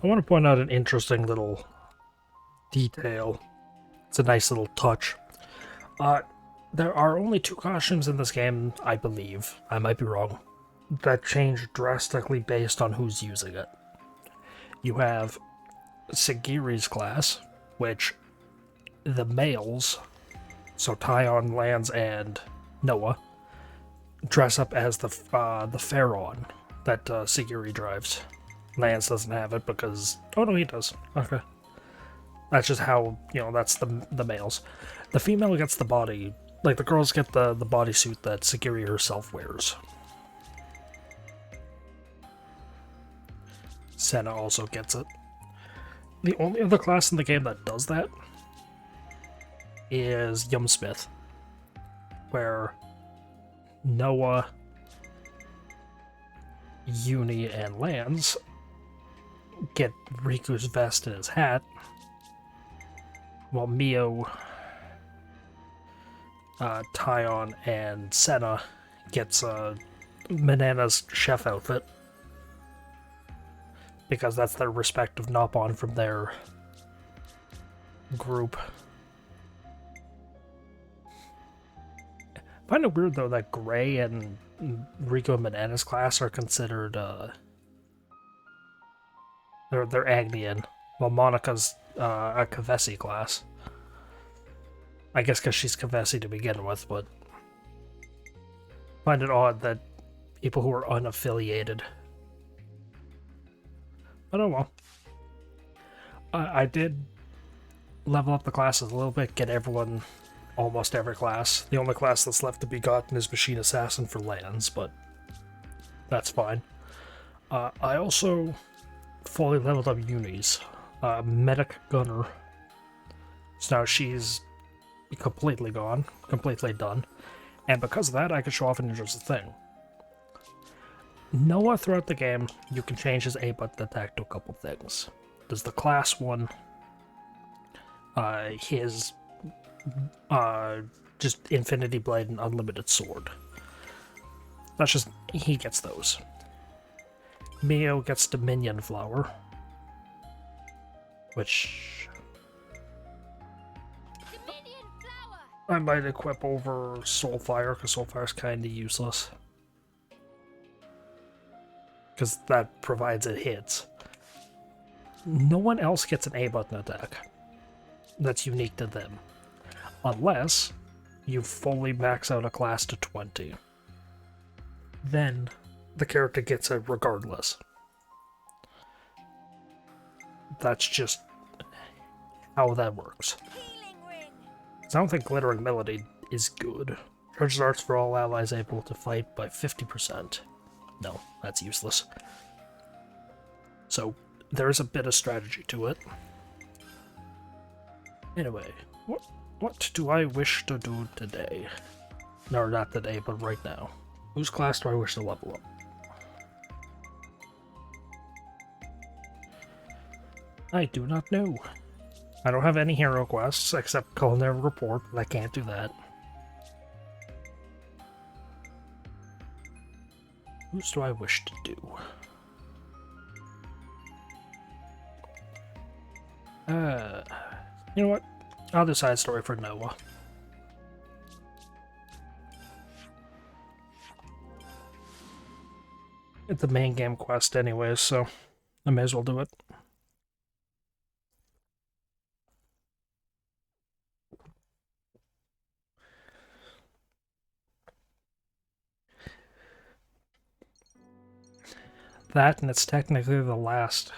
I want to point out an interesting little detail. It's a nice little touch. There are only two costumes in this game, I believe, I might be wrong, that change drastically based on who's using it. You have Sagiri's class, which the males, so Tyon, Lance, and Noah, dress up as the Pharaon that Sagiri drives. Lance doesn't have it because... Oh, no, he does. Okay. That's just how, that's the males. The female gets the body... Like, the girls get the bodysuit that Sagiri herself wears. Senna also gets it. The only other class in the game that does that is Yumsmith, where Noah, Uni, and Lance get Riku's vest and his hat, while Mio, Tyon, and Senna gets Manana's chef outfit, because that's their respective Nopon from their group. I find it weird, though, that Gray and Rico and Manana's class are considered, they're Agnian, while Monica's a Kavesi class. I guess because she's Kavesi to begin with, but I find it odd that people who are unaffiliated. But oh well. I did level up the classes a little bit, get everyone, almost every class. The only class that's left to be gotten is Machine Assassin for lands, but that's fine. I also fully leveled up Uni's. Medic Gunner. So now she's completely gone, completely done. And because of that, I can show off an interesting thing. Noah, throughout the game, you can change his A-button attack to a couple things. There's the class one, his just Infinity Blade and Unlimited Sword. That's just, he gets those. Mio gets Dominion Flower, which I might equip over Soulfire, because Soulfire's kinda useless. Because that provides it hits. No one else gets an A-button attack that's unique to them, unless you fully max out a class to 20. Then the character gets it regardless. That's just how that works. I don't think Glittering Melody is good. Charges arts for all allies able to fight by 50%. No, that's useless. So, there's a bit of strategy to it. Anyway, what do I wish to do today? No, not today, but right now. Whose class do I wish to level up? I do not know. I don't have any hero quests except Culinary Report, but I can't do that. Whose do I wish to do? You know what? I'll do side story for Noah. It's the main game quest anyways, so I may as well do it. That, and it's technically the last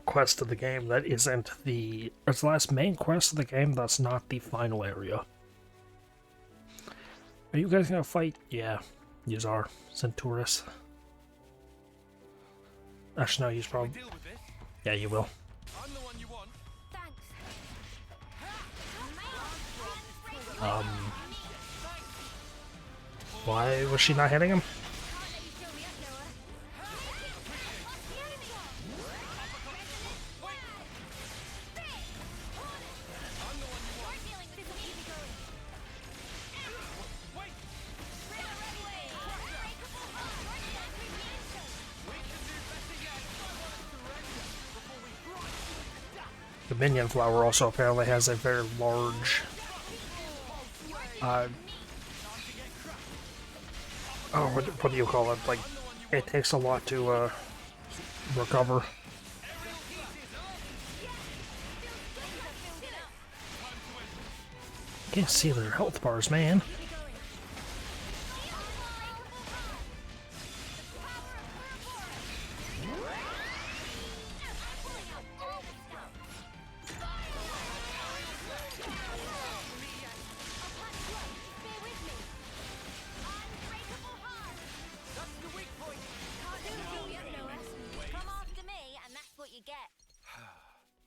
quest of the game that isn't the... It's the last main quest of the game that's not the final area. Are you guys gonna fight? Yeah, yous are. Centaurus. Actually, no, he's probably... Yeah, you will. I'm the one you want. Why was she not hitting him? The minion flower also apparently has a very large... oh, what do you call it? Like, it takes a lot to recover. Can't see their health bars, man.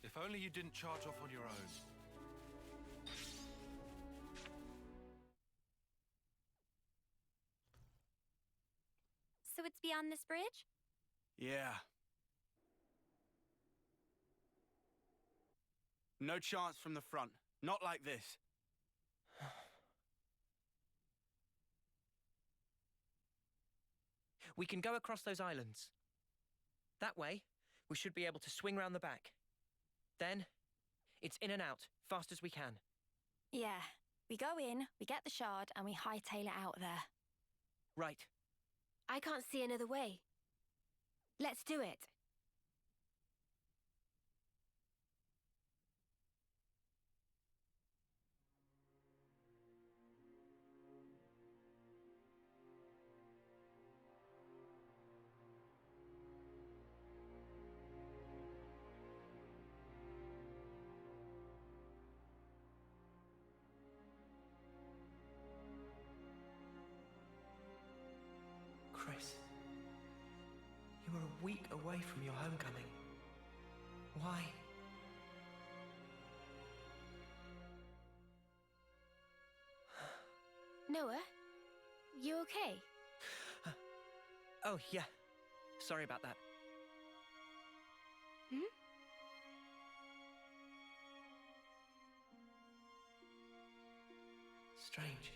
If only you didn't charge off on your own. So it's beyond this bridge? Yeah. No chance from the front. Not like this. We can go across those islands. That way, we should be able to swing round the back. Then, it's in and out, fast as we can. Yeah. We go in, we get the shard, and we hightail it out there. Right. I can't see another way. Let's do it. Chris, you were a week away from your homecoming. Why? Noah? You okay? Oh, yeah. Sorry about that. Hmm? Strange.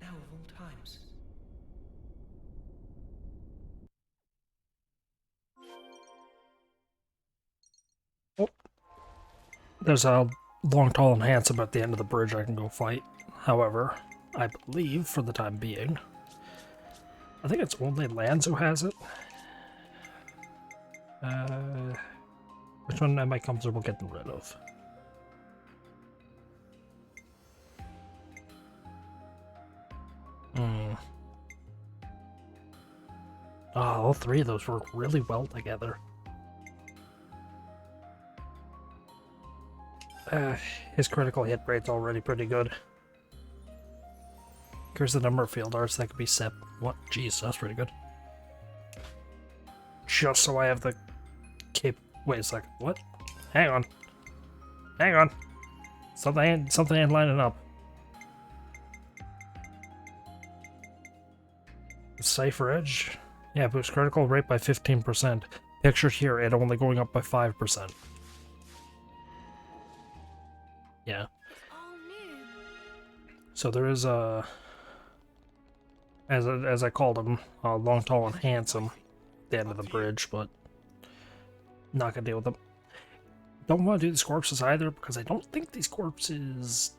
Now of all times. Oh. There's a long, tall, and handsome at the end of the bridge I can go fight. However, I believe, for the time being, I think it's only Lance who has it. Which one am I comfortable getting rid of? Oh, all three of those work really well together. His critical hit rate's already pretty good. Here's the number of field arts that could be set. What? Jeez, that's pretty good. Just so I have the cape. Wait a second. What? Hang on. Hang on. Something ain't lining up. Cipher Edge? Yeah, boost critical rate by 15%. Pictured here, it only going up by 5%. Yeah. So there is a, as I called him, long, tall, and handsome at the end of the bridge, but not gonna deal with them. Don't want to do these corpses either, because I don't think these corpses,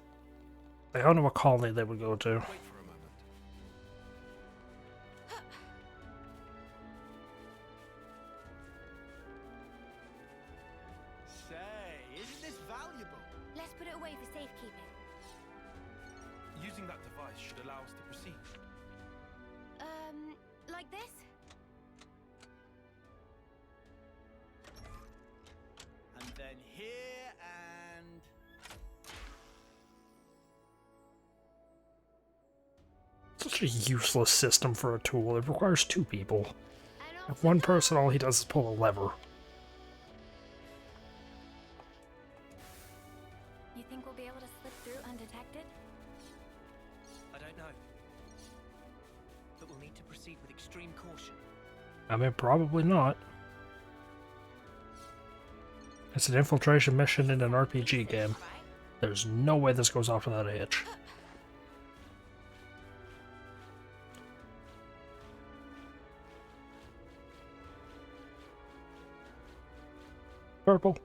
I don't know what colony they would go to. Wait for a moment. Say, isn't this valuable? Let's put it away for safekeeping. Using that device should allow us to proceed. Like this? And then here and... Such a useless system for a tool. It requires two people. If one person, all he does is pull a lever. You think we'll be able to slip through undetected? I don't know. But we'll need to proceed with extreme caution. I mean, probably not. It's an infiltration mission in an RPG game. There's no way this goes off without a hitch. Purple.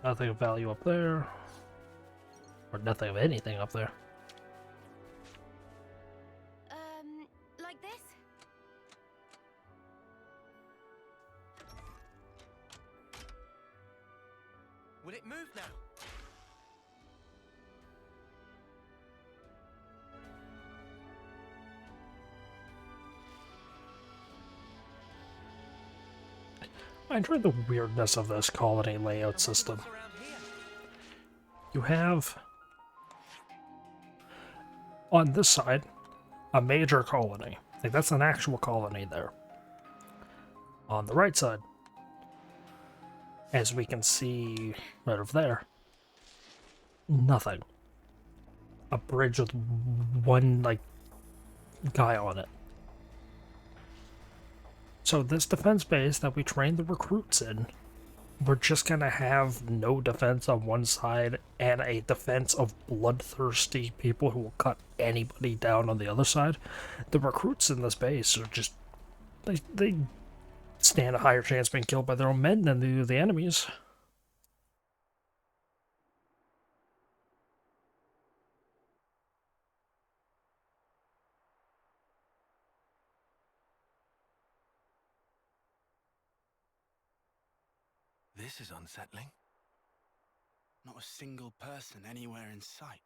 Nothing of value up there. Or nothing of anything up there. Like this? Will it move now? I enjoy the weirdness of this colony layout system. What's around here? You have, on this side, a major colony. Like, that's an actual colony there. On the right side, as we can see right over there, nothing. A bridge with one, like, guy on it. So this defense base that we train the recruits in, we're just gonna have no defense on one side and a defense of bloodthirsty people who will cut anybody down on the other side. The recruits in this base are just, they stand a higher chance of being killed by their own men than they do the enemies. This is unsettling. Not a single person anywhere in sight.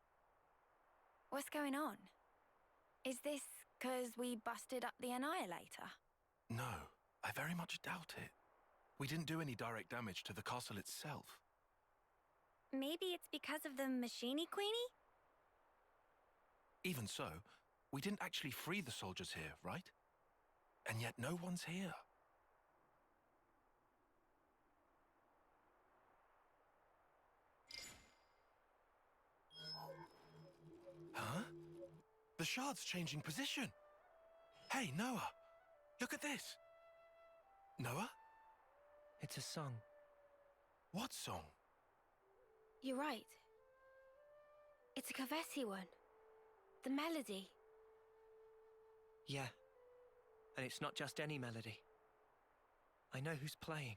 What's going on? Is this because we busted up the Annihilator? No, I very much doubt it. We didn't do any direct damage to the castle itself. Maybe it's because of the Machini Queenie? Even so, we didn't actually free the soldiers here, right? And yet no one's here. Huh? The shard's changing position. Hey, Noah, look at this. Noah? It's a song. What song? You're right. It's a Kavesi one. The melody. Yeah. And it's not just any melody. I know who's playing.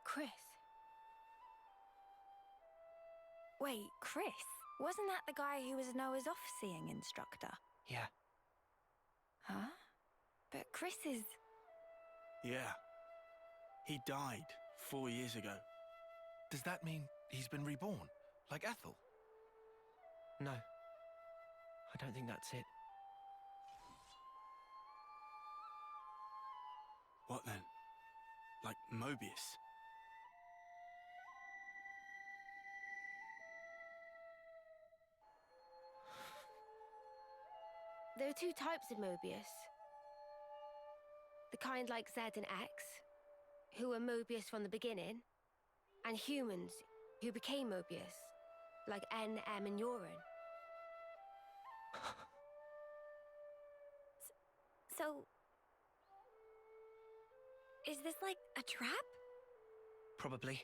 Chris. Wait, Chris? Wasn't that the guy who was Noah's off-seeing instructor? Yeah. Huh? But Chris is... Yeah. He died 4 years ago. Does that mean he's been reborn, like Ethel? No. I don't think that's it. What then? Like Mobius? There are two types of Mobius. The kind like Z and X, who were Mobius from the beginning, and humans who became Mobius, like N, M, and Urine. So... Is this like a trap? Probably.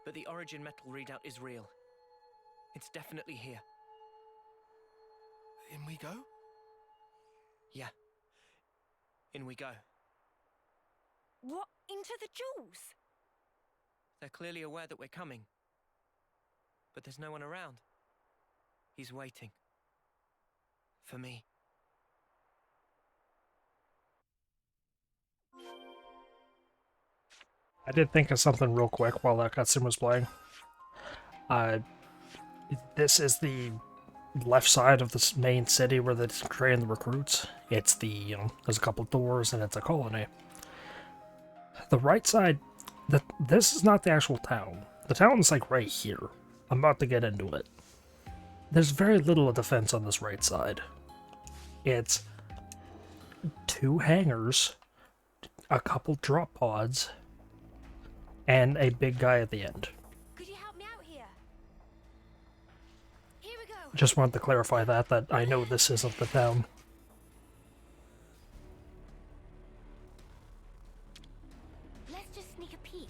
But the origin metal readout is real. It's definitely here. In we go? Yeah. In we go. What? Into the jewels? They're clearly aware that we're coming. But there's no one around. He's waiting. For me. I did think of something real quick while that cutscene was playing. This is the left side of this main city where they train the recruits. It's the, you know, there's a couple doors and it's a colony. The right side, this is not the actual town. The town's like right here. I'm about to get into it. There's very little defense on this right side. It's 2 hangars, a couple drop pods, and a big guy at the end. Could you help me out here? Here we go. Just wanted to clarify that I know this isn't the town. Let's just sneak a peek.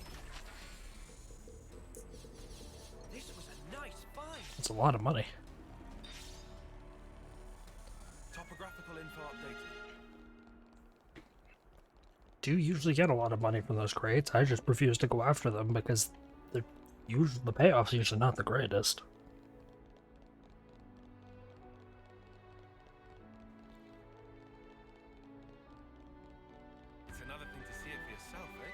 This was a nice find. It's a lot of money. do usually get a lot of money from those crates. I just refuse to go after them because the payoff's usually not the greatest. It's another thing to see it for yourself, eh?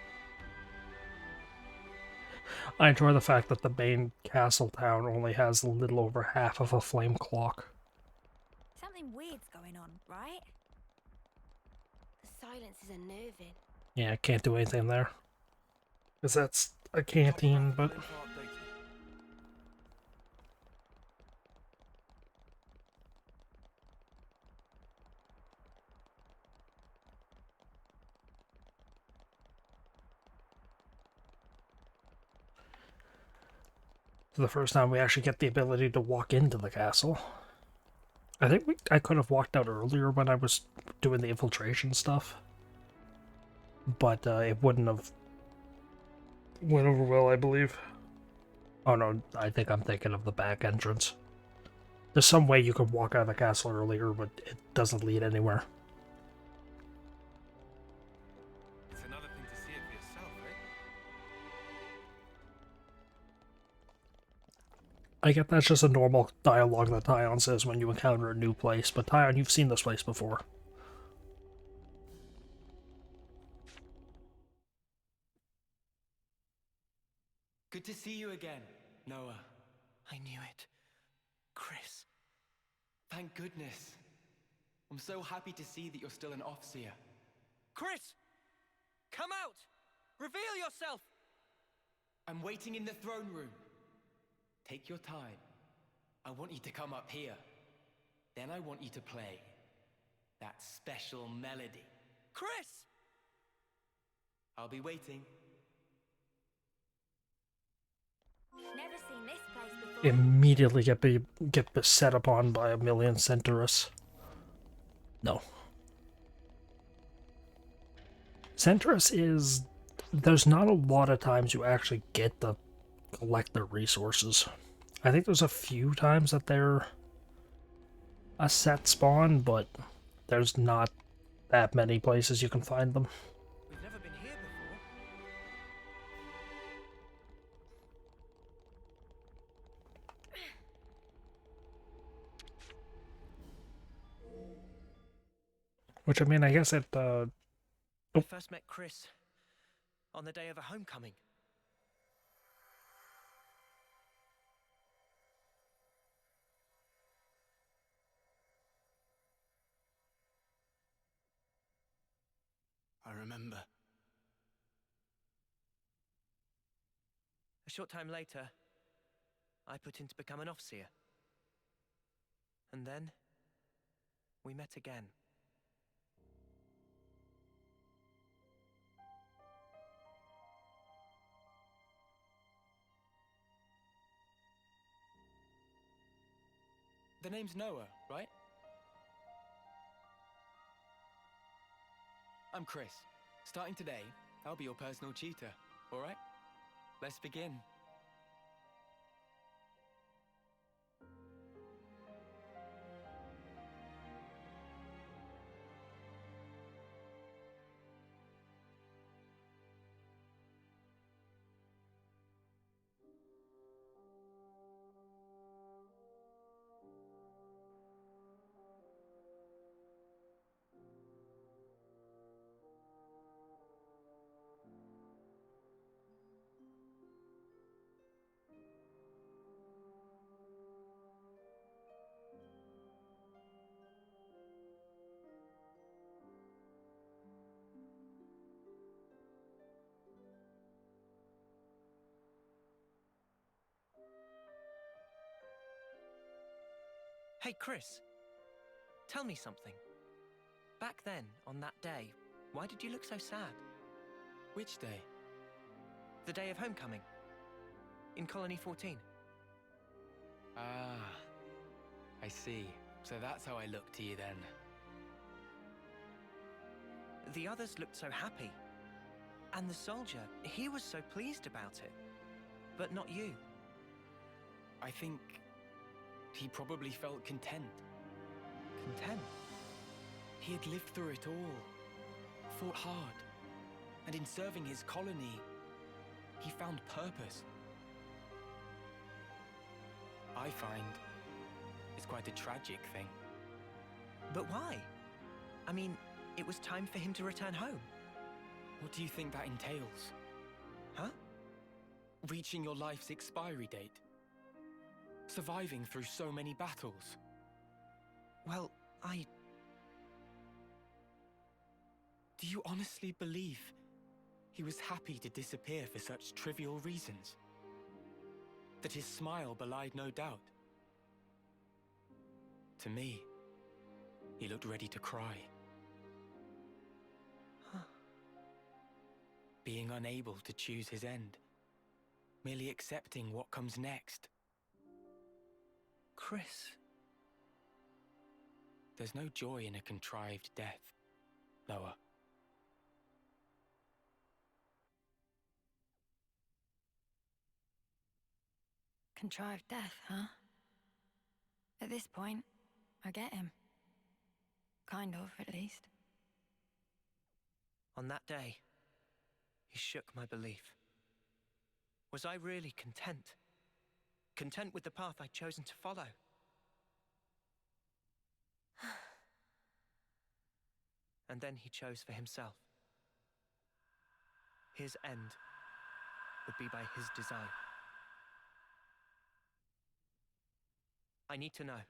I enjoy the fact that the main castle town only has a little over half of a flame clock. Something weird's going on, right? The silence is unnerving. Yeah, I can't do anything there. Because that's a canteen, but... Info updated. For the first time, we actually get the ability to walk into the castle. I think I could have walked out earlier when I was doing the infiltration stuff. But it wouldn't have went over well, I believe. Oh no, I think I'm thinking of the back entrance. There's some way you could walk out of the castle earlier, but it doesn't lead anywhere. It's another thing to see it for yourself, eh? I get that's just a normal dialogue that Tyon says when you encounter a new place, but Tyon, you've seen this place before. Good to see you again, Noah. I knew it. Chris. Thank goodness. I'm so happy to see that you're still an Offseer. Chris! Come out! Reveal yourself! I'm waiting in the throne room. Take your time. I want you to come up here. Then I want you to play that special melody. Chris! I'll be waiting. Never seen this place before. Immediately get beset upon by a million Centaurus. No. Centaurus is... There's not a lot of times you actually get to collect their resources. I think there's a few times that they're a set spawn, but there's not that many places you can find them. We've never been here before. Which, I mean, I guess it, I first met Chris on the day of a homecoming. I remember. A short time later, I put in to become an Offseer. And then, we met again. The name's Noah, right? I'm Chris. Starting today, I'll be your personal tutor, all right? Let's begin. Hey, Chris. Tell me something. Back then, on that day, why did you look so sad? Which day? The day of homecoming. In Colony 14. Ah, I see. So that's how I look to you then. The others looked so happy. And the soldier, he was so pleased about it. But not you. I think he probably felt content. Content? He had lived through it all, fought hard, And in serving his colony, he found purpose. I find it's quite a tragic thing. But why? I mean, it was time for him to return home. What do you think that entails? Huh? Reaching your life's expiry date. Surviving through so many battles. Well, Do you honestly believe he was happy to disappear for such trivial reasons? That his smile belied no doubt? To me, he looked ready to cry. Huh. Being unable to choose his end. Merely accepting what comes next. Chris. There's no joy in a contrived death, Noah. Contrived death, huh? At this point, I get him. Kind of, at least. On that day, he shook my belief. Was I really content? Content with the path I'd chosen to follow? And then he chose for himself. His end would be by his design. I need to know.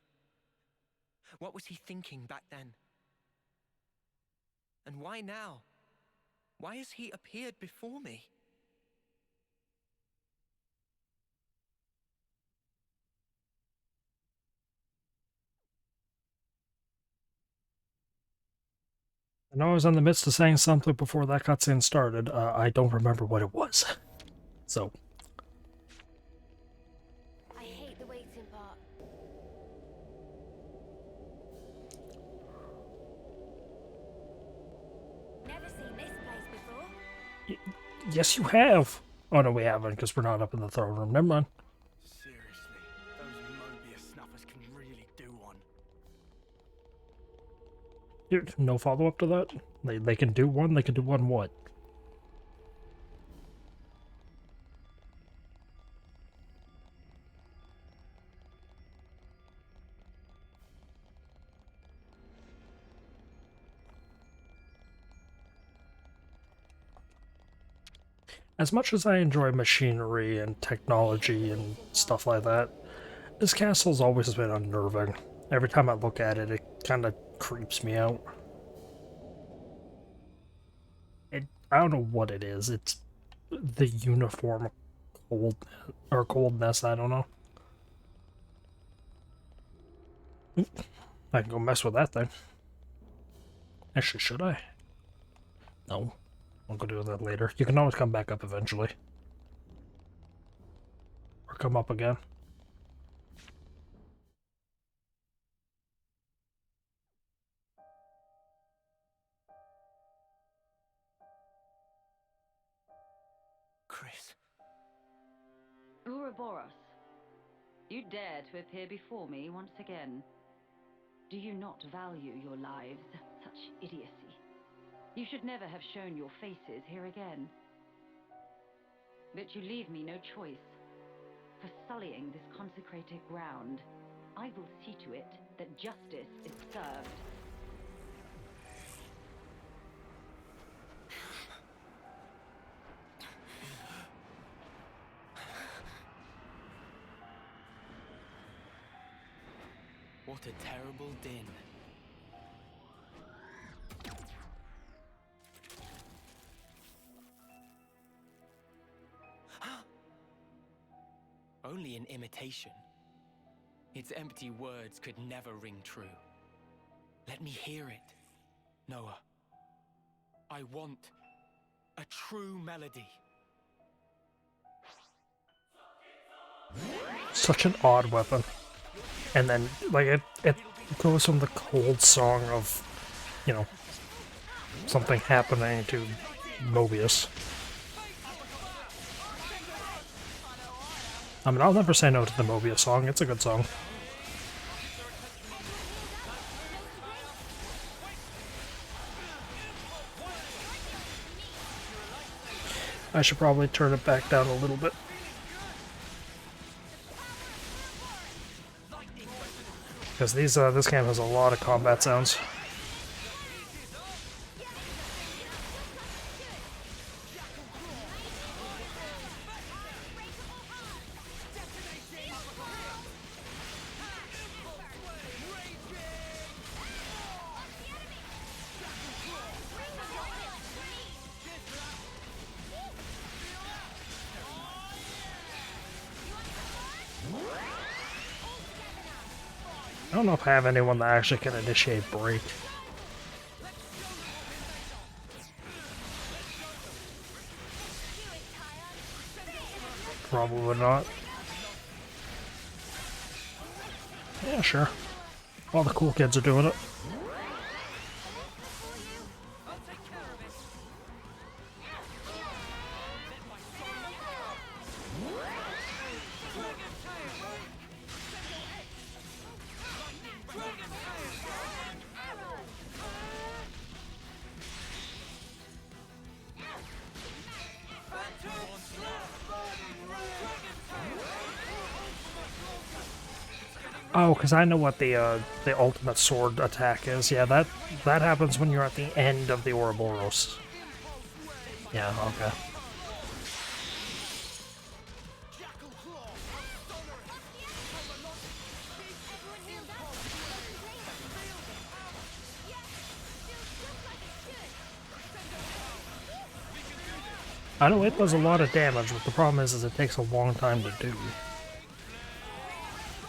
What was he thinking back then? And why now? Why has he appeared before me? I know I was in the midst of saying something before that cutscene started. I don't remember what it was. So. I hate the waiting part. Never seen this place before. Yes, you have. Oh, no, we haven't, because we're not up in the throne room. Never mind. Seriously, those Mobius snuffers can really do one. Dude, no follow-up to that? They can do one? They can do one what? As much as I enjoy machinery and technology and stuff like that, this castle's always been unnerving. Every time I look at it, it kind of creeps me out. I don't know what it is. It's the uniform coldness, I don't know. I can go mess with that thing. Actually, should I? No. I'll go do that later. You can always come back up eventually. Or come up again. Chris. Ouroboros, you dare to appear before me once again. Do you not value your lives? Such idiocy. You should never have shown your faces here again. But you leave me no choice. For sullying this consecrated ground, I will see to it that justice is served. What a terrible din. Only an imitation. Its empty words could never ring true. Let me hear it, Noah. I want a true melody. Such an odd weapon. And then, like, it goes from the cold song of, you know, something happening to Mobius. I mean, I'll never say no to the Mobius song. It's a good song. I should probably turn it back down a little bit. Because this game has a lot of combat sounds. I don't know if I have anyone that actually can initiate break. Probably not. Yeah, sure. All the cool kids are doing it. Oh, because I know what the ultimate sword attack is. Yeah, that happens when you're at the end of the Ouroboros. Yeah, okay. I know it does a lot of damage, but the problem is it takes a long time to do.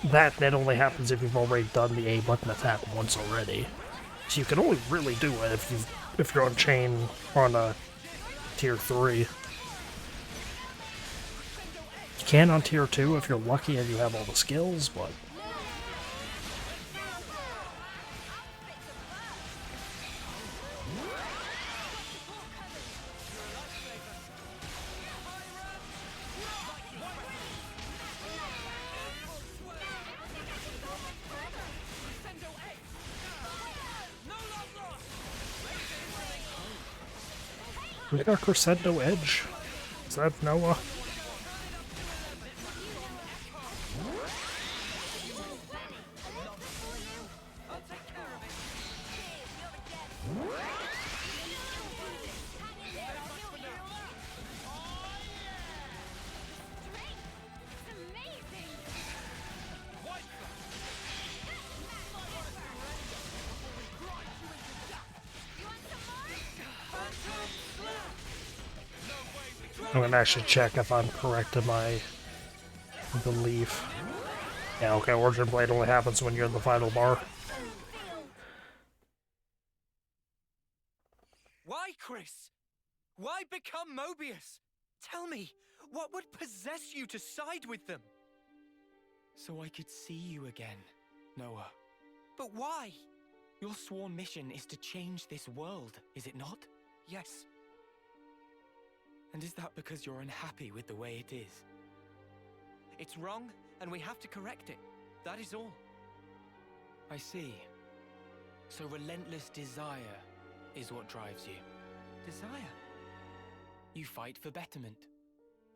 That only happens if you've already done the A button attack once already. So you can only really do it if you're on chain on a tier 3. You can on tier 2 if you're lucky and you have all the skills, but we got Crescendo Edge. Is that Noah? I'm gonna actually check if I'm correct in my belief. Yeah, okay, Origin Blade only happens when you're in the final bar. Why, Chris? Why become Mobius? Tell me, what would possess you to side with them? So I could see you again, Noah. But why? Your sworn mission is to change this world, is it not? Yes. And is that because you're unhappy with the way it is? It's wrong, and we have to correct it. That is all. I see. So relentless desire is what drives you. Desire? You fight for betterment,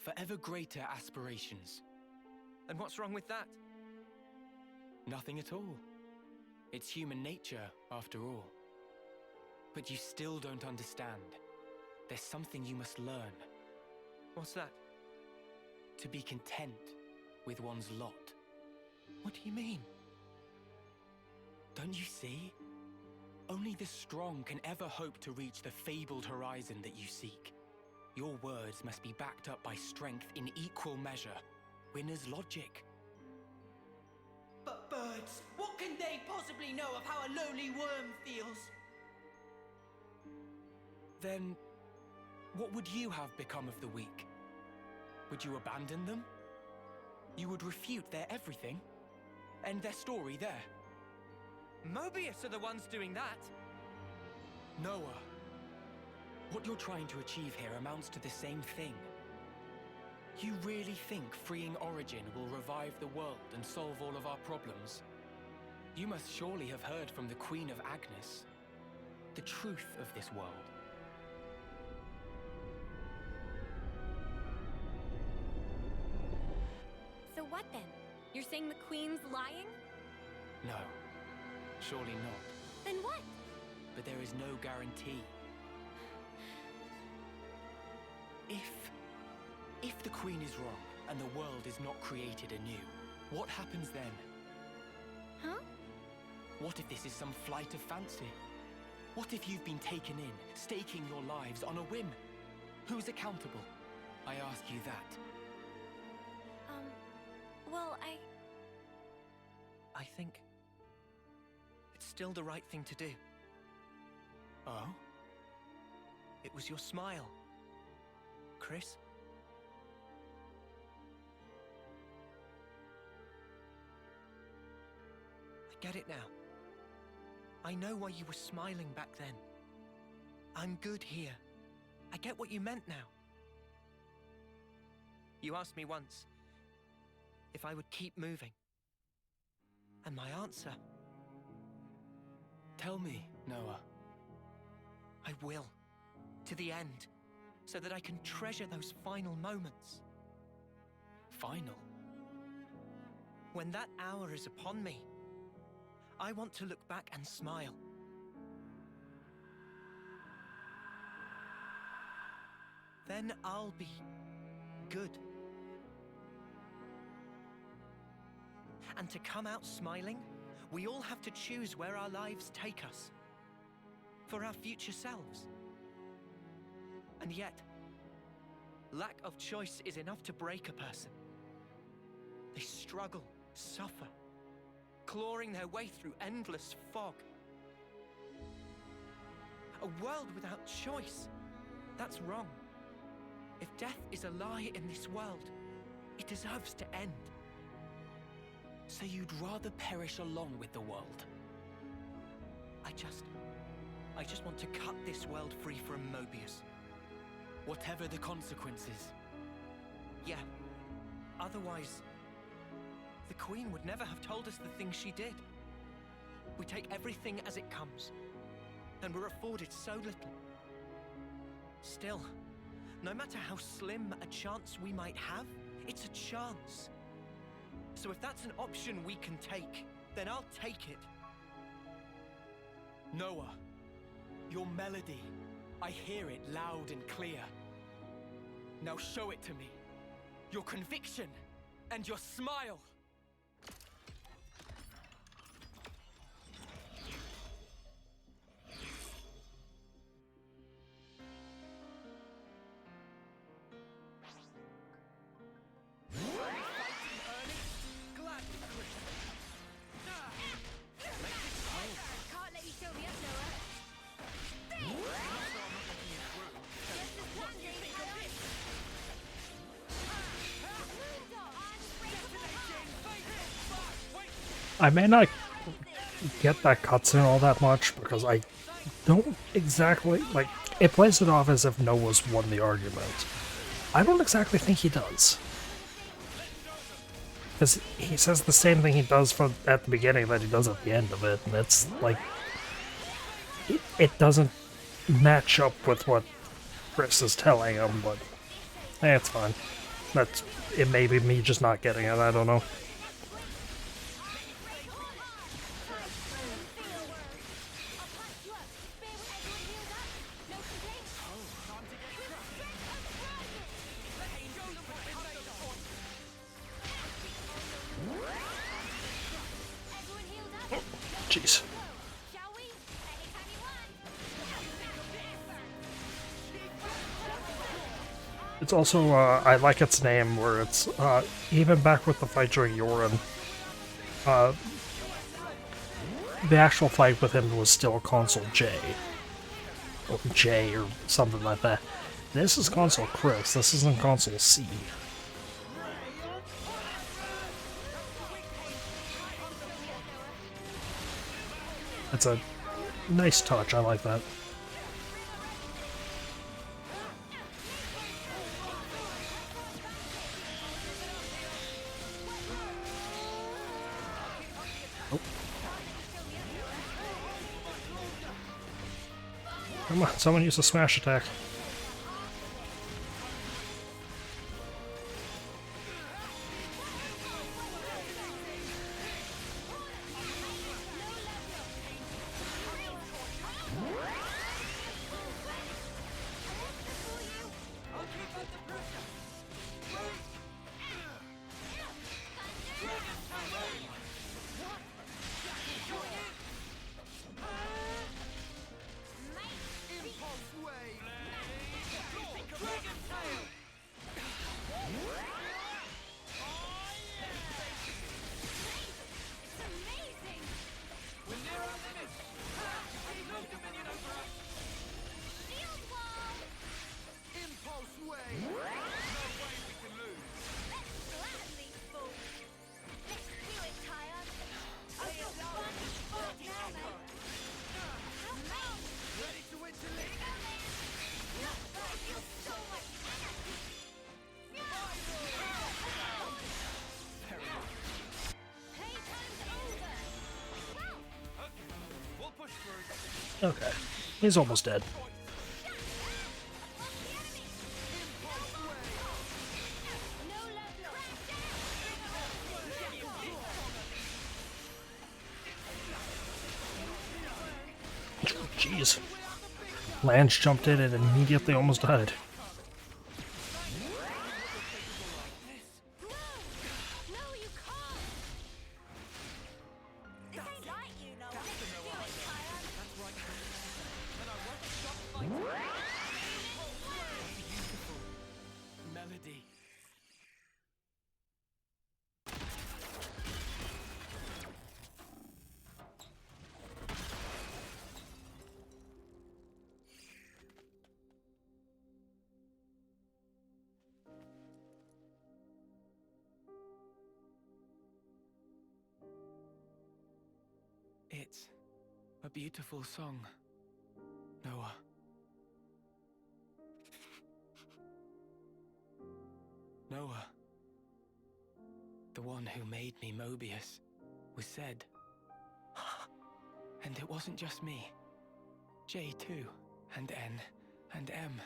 for ever greater aspirations. And what's wrong with that? Nothing at all. It's human nature, after all. But you still don't understand. There's something you must learn. What's that? To be content with one's lot. What do you mean? Don't you see? Only the strong can ever hope to reach the fabled horizon that you seek. Your words must be backed up by strength in equal measure. Winner's logic. But birds, what can they possibly know of how a lowly worm feels? Then, what would you have become of the weak? Would you abandon them? You would refute their everything? End their story there? Mobius are the ones doing that. Noah, what you're trying to achieve here amounts to the same thing. You really think freeing Origin will revive the world and solve all of our problems? You must surely have heard from the Queen of Agnes, the truth of this world. You're saying the Queen's lying? No, surely not. Then what? But there is no guarantee. If the Queen is wrong and the world is not created anew, what happens then? Huh? What if this is some flight of fancy? What if you've been taken in, staking your lives on a whim? Who's accountable? I ask you that. Well, I think it's still the right thing to do. Oh? It was your smile, Chris. I get it now. I know why you were smiling back then. I'm good here. I get what you meant now. You asked me once if I would keep moving. And my answer... Tell me, Noah. I will. To the end. So that I can treasure those final moments. Final? When that hour is upon me, I want to look back and smile. Then I'll be good. And to come out smiling, we all have to choose where our lives take us. For our future selves. And yet, lack of choice is enough to break a person. They struggle, suffer, clawing their way through endless fog. A world without choice, that's wrong. If death is a lie in this world, it deserves to end. So you'd rather perish along with the world? I just want to cut this world free from Mobius. Whatever the consequences. Yeah. Otherwise, the Queen would never have told us the things she did. We take everything as it comes, and we're afforded so little. Still, no matter how slim a chance we might have, it's a chance. So if that's an option we can take, then I'll take it. Noah, your melody, I hear it loud and clear. Now show it to me. Your conviction and your smile. I may not get that cutscene all that much because I don't exactly, like, it plays it off as if Noah's won the argument. I don't exactly think he does. Because he says the same thing he does at the beginning that he does at the end of it, and it's like, it doesn't match up with what Chris is telling him, but it's fine. It may be me just not getting it, I don't know. Jeez. It's also, I like its name, where it's, even back with the fight during Yorin, the actual fight with him was still Console J. Or J, or something like that. This is Console Chris, this isn't Console C. It's a nice touch, I like that. Oh. Come on, someone use a smash attack. Okay, he's almost dead. Jeez. Lance jumped in and immediately almost died. Melody. It's a beautiful song, Noah. Noah, the one who made me Mobius, was said. And it wasn't just me. J too, and N, and M.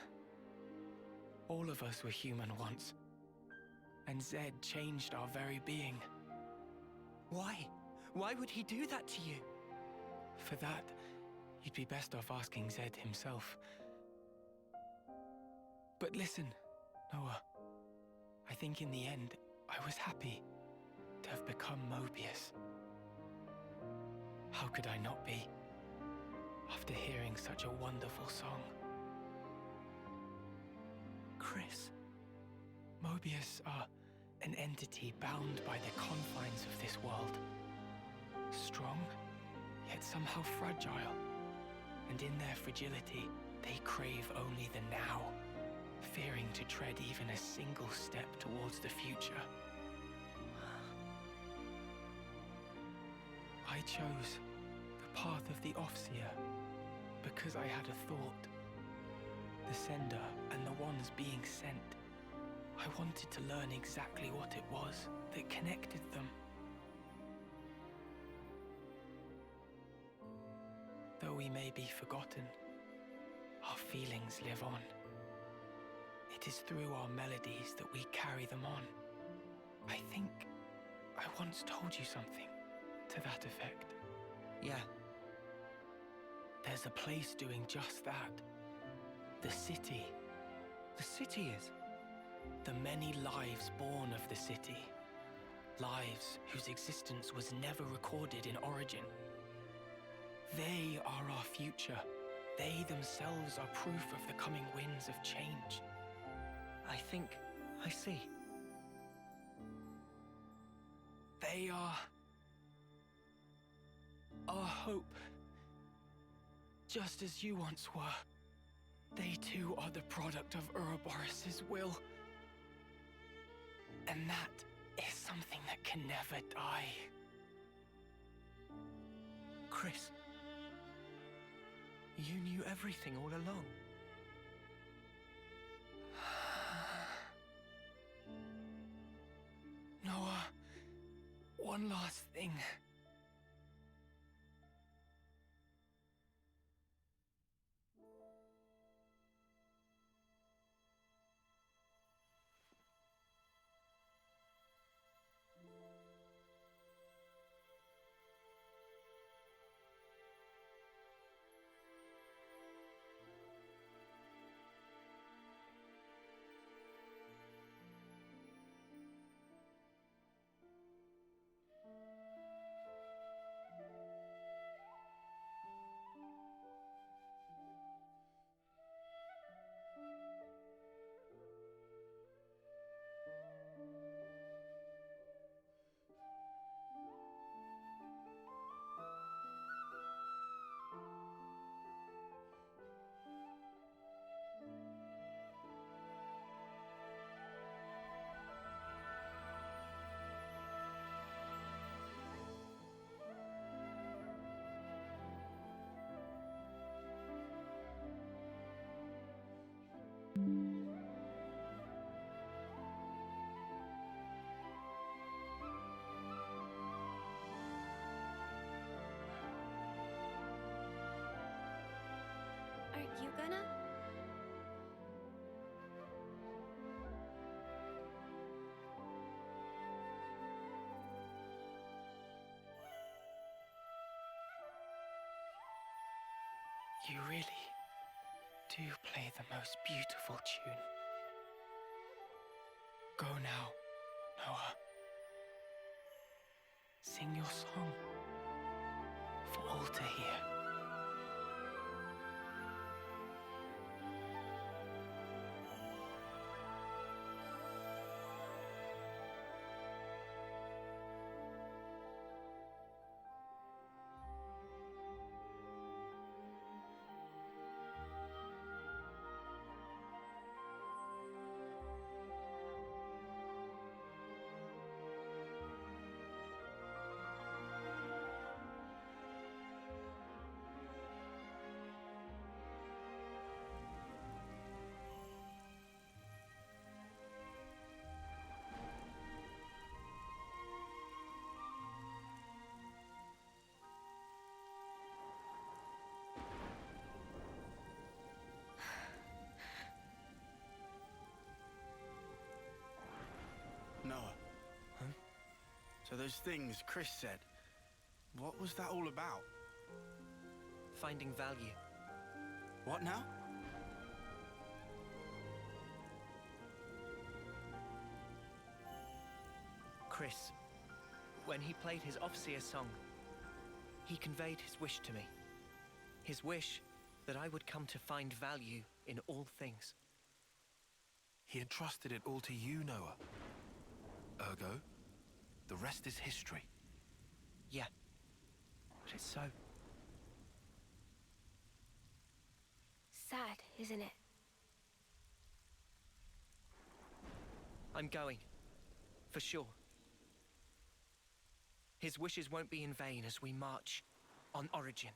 All of us were human once. And Zed changed our very being. Why? Why would he do that to you? For that, you'd be best off asking Zed himself. But listen, Noah. I think in the end, I was happy to have become Mobius. How could I not be, after hearing such a wonderful song? Chris. Mobius are an entity bound by the confines of this world. Strong, yet somehow fragile. And in their fragility, they crave only the now, fearing to tread even a single step towards the future. I chose the path of the Offseer because I had a thought. The sender and the ones being sent. I wanted to learn exactly what it was that connected them. Though we may be forgotten, our feelings live on. It is through our melodies that we carry them on. I think I once told you something to that effect. Yeah. There's a place doing just that. The city. The city is? The many lives born of the city. Lives whose existence was never recorded in origin. They are our future. They themselves are proof of the coming winds of change. I think I see. They are our hope. Just as you once were. They too are the product of Ouroboros' will. And that is something that can never die. Chris. You knew everything all along. Noah, one last thing. Gonna? You really do play the most beautiful tune. Go now, Noah. Sing your song for all to hear. Noah. Huh? So those things Chris said, what was that all about? Finding value. What now? Chris, when he played his Offseer song, he conveyed his wish to me. His wish that I would come to find value in all things. He entrusted it all to you, Noah. Ergo, the rest is history. Yeah, but it's so. Sad, isn't it? I'm going. For sure. His wishes won't be in vain as we march on Origin.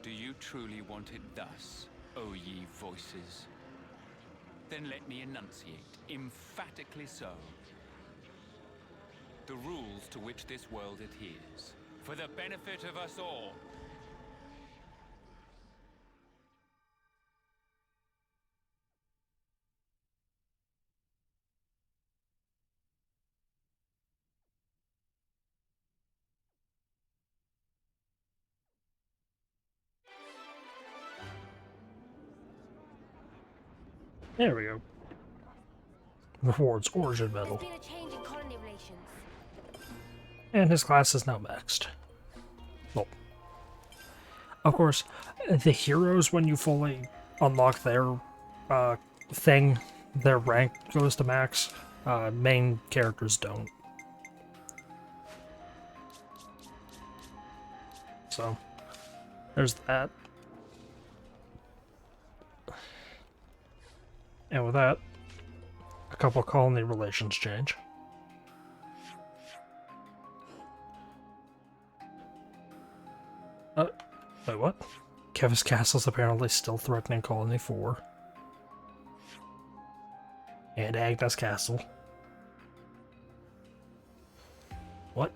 Do you truly want it thus, O ye voices? Then let me enunciate, emphatically so, the rules to which this world adheres, for the benefit of us all. There we go. Rewards Origin Medal. There's been a change in colony relations. And his class is now maxed. Well, of course, the heroes, when you fully unlock their thing, their rank goes to max. Main characters don't. So, there's that. And with that, a couple colony relations change. Wait, what? Kevis Castle's apparently still threatening Colony 4. And Agnes Castle. What?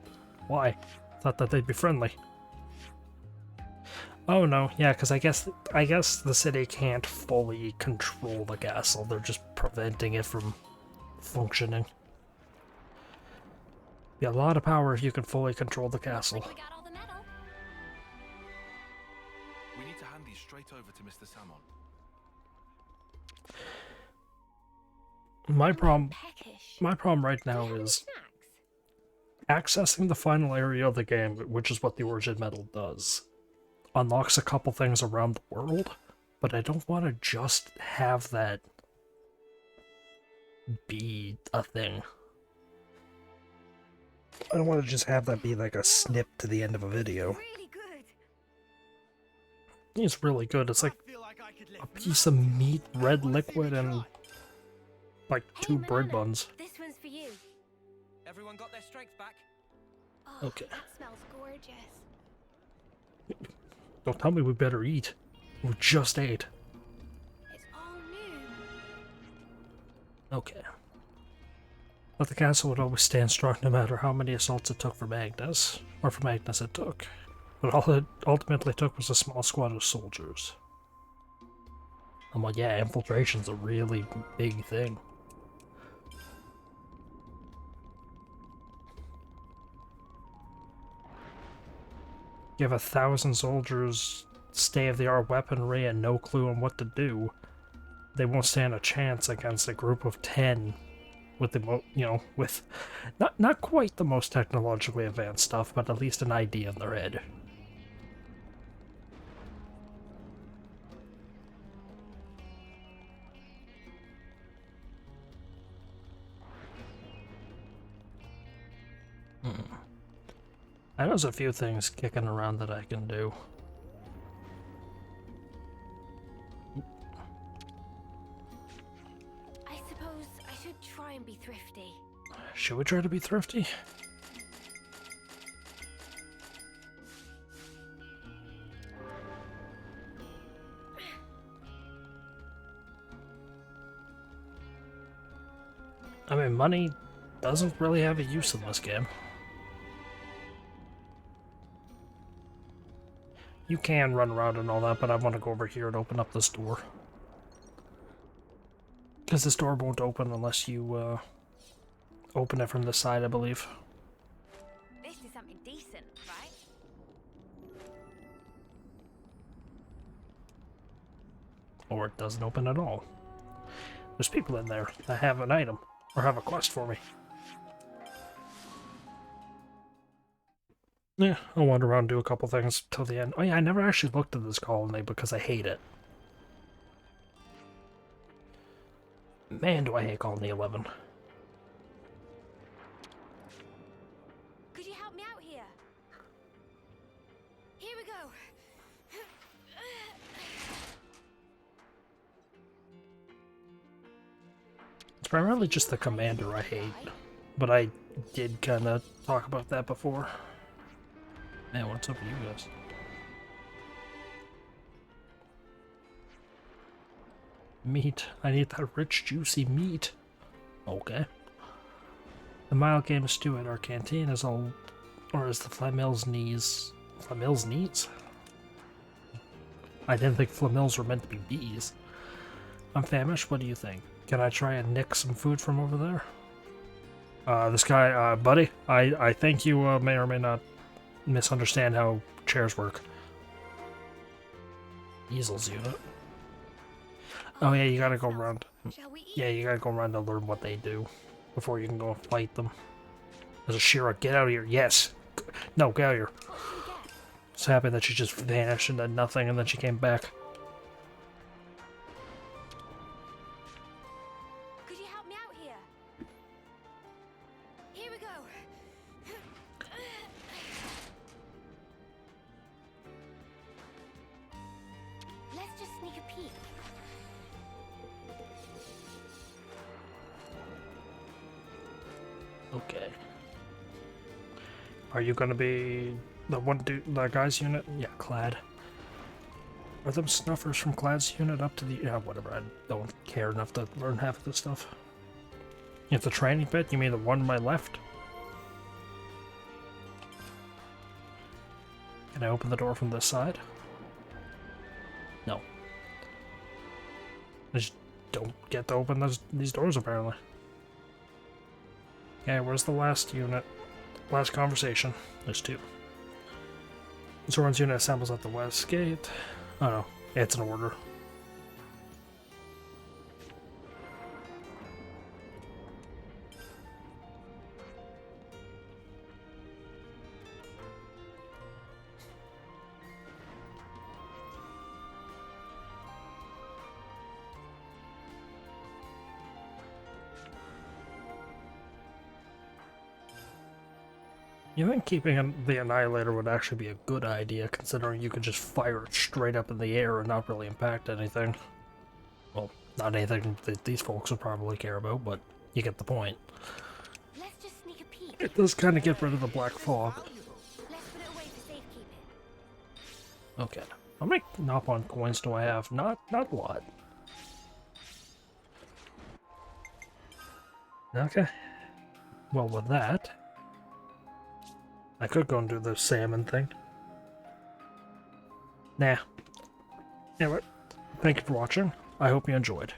Why? Thought that they'd be friendly. Oh no, yeah, because I guess the city can't fully control the castle. They're just preventing it from functioning. Be a lot of power if you can fully control the castle. We got all the metal. We need to hand these straight over to Mr. Salmon. My problem Peckish. right now Do you have any is snacks? accessing the final area of the game, which is what the Origin Medal does. Unlocks a couple things around the world, but I don't want to just have that be a thing. I don't want to just have that be like a snip to the end of a video. Really good. It's really good. It's like I feel like I could a live piece of meat, red liquid, and like Hey, 2 bread Milana, buns. This one's for you. Everyone got their strength back? Oh, Okay. that smells gorgeous. Don't tell me we better eat. We just ate. It's all new. Okay. But the castle would always stand strong no matter how many assaults it took for Magnus. Or for Magnus it took. But all it ultimately took was a small squad of soldiers. I'm like, yeah, infiltration's a really big thing. You have 1,000 soldiers, state-of-the-art weaponry, and no clue on what to do. They won't stand a chance against a group of 10 with the with not quite the most technologically advanced stuff, but at least an idea in their head. I know there's a few things kicking around that I can do. I suppose I should try and be thrifty. Should we try to be thrifty? I mean, money doesn't really have a use in this game. You can run around and all that, but I want to go over here and open up this door. Because this door won't open unless you open it from this side, I believe. This is something decent, right? Or it doesn't open at all. There's people in there that have an item, or have a quest for me. Yeah, I'll wander around and do a couple things till the end. Oh yeah, I never actually looked at this colony because I hate it. Man, do I hate Colony 11. Could you help me out here? Here we go. It's primarily just the commander I hate, but I did kind of talk about that before. Man, what's up with you guys? Meat. I need that rich, juicy meat. Okay. The mild game stew at our canteen is all... Or is the Flamil's knees... Flamil's knees? I didn't think Flamils were meant to be bees. I'm famished, what do you think? Can I try and nick some food from over there? This guy, buddy, I think you may or may not misunderstand how chairs work. Easels unit. Oh yeah, you gotta go around. Shall we eat? Yeah, you gotta go around to learn what they do before you can go and fight them. There's a Shira, get out of here. Yes. No, get out of here. It's happy that she just vanished into nothing and then she came back. Could you help me out here? Here we go. Let's just sneak a peek. Okay. Are you gonna be the one dude, the guy's unit? Yeah, Clad. Are them snuffers from Clad's unit up to the... Yeah, whatever, I don't care enough to learn half of this stuff. It's a training pit? You mean the one on my left? Can I open the door from this side? No. I just don't get to open these doors, apparently. Okay, where's the last unit? Last conversation. There's two. Zoran's unit assembles at the west gate. Oh no, it's an order. You think keeping the Annihilator would actually be a good idea, considering you could just fire it straight up in the air and not really impact anything? Well, not anything that these folks would probably care about, but you get the point. Let's just sneak a peek. It does kind of get rid of the black fog. Let's put it away for safekeeping. Okay. How many Knock-on coins do I have? Not a lot. Okay. Well, with that, I could go and do the salmon thing. Nah. Anyway, thank you for watching. I hope you enjoyed.